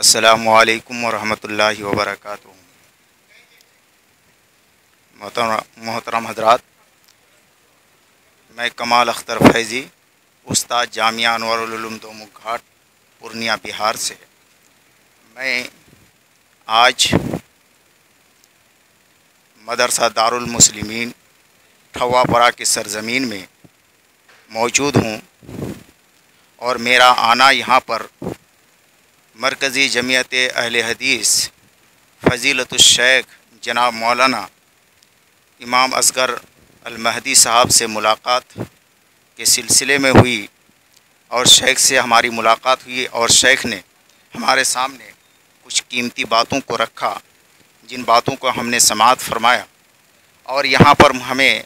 السلام علیکم ورحمۃ اللہ وبرکاتہ۔ محترم حضرات، میں کمال اختر فیضی، استاد جامعہ انوارالعلوم دومک گھاٹ، پورنیہ، بہار سے۔ میں آج مدرسہ دارالمسلمین ٹھوا پرا کی سرزمین میں موجود ہوں، اور میرا آنا یہاں پر مرکزی جمعیت اہل حدیث فضیلت الشیخ جناب مولانا امام اصغر المہدی صاحب سے ملاقات کے سلسلے میں ہوئی، اور شیخ سے ہماری ملاقات ہوئی، اور شیخ نے ہمارے سامنے کچھ قیمتی باتوں کو رکھا، جن باتوں کو ہم نے سماعت فرمایا، اور یہاں پر ہمیں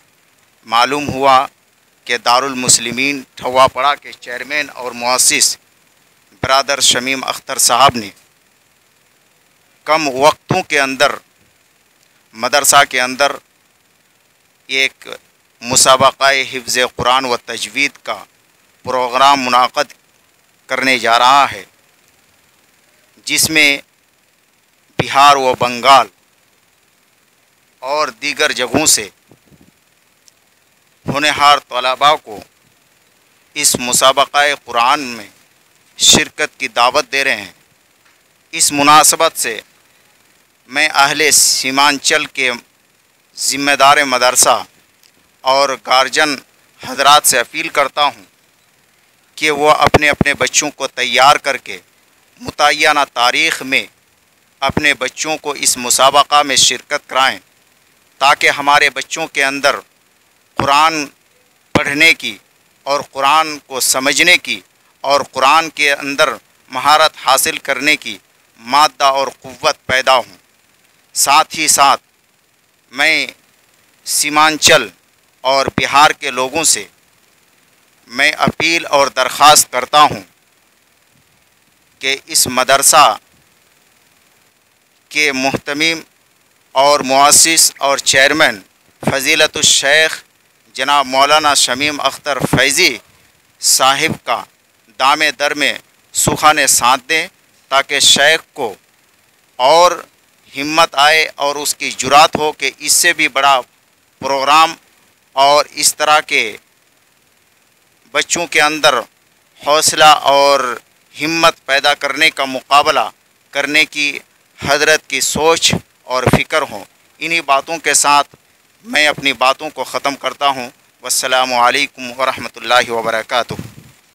معلوم ہوا کہ دارالمسلمین ٹھوا پڑا کے چیئرمین اور مؤسس برادر شمیم اختر صاحب نے کم وقتوں کے اندر مدرسہ کے اندر ایک مسابقہ حفظ قرآن و تجوید کا پروگرام منعقد کرنے جا رہا ہے، جس میں بہار و بنگال اور دیگر جگہوں سے ہونہار طلباء کو اس مسابقہ قرآن میں شرکت کی دعوت دے رہے ہیں۔ اس مناسبت سے میں اہل سیمانچل کے ذمہ دار مدرسہ اور گارجن حضرات سے اپیل کرتا ہوں کہ وہ اپنے اپنے بچوں کو تیار کر کے متعینہ تاریخ میں اپنے بچوں کو اس مسابقہ میں شرکت کرائیں، تاکہ ہمارے بچوں کے اندر قرآن پڑھنے کی اور قرآن کو سمجھنے کی اور قرآن کے اندر مہارت حاصل کرنے کی مادہ اور قوت پیدا ہوں۔ ساتھ ہی ساتھ میں سیمانچل اور بہار کے لوگوں سے میں اپیل اور درخواست کرتا ہوں کہ اس مدرسہ کے محتمم اور مؤسس اور چیئرمین فضیلت الشیخ جناب مولانا شمیم اختر فیضی صاحب کا دام در میں سخن ساتھ دیں، تاکہ شیخ کو اور ہمت آئے اور اس کی جرات ہو کہ اس سے بھی بڑا پروگرام اور اس طرح کے بچوں کے اندر حوصلہ اور ہمت پیدا کرنے کا مقابلہ کرنے کی حضرت کی سوچ اور فکر ہوں۔ انہی باتوں کے ساتھ میں اپنی باتوں کو ختم کرتا ہوں۔ والسلام علیکم ورحمۃ اللہ وبرکاتہ۔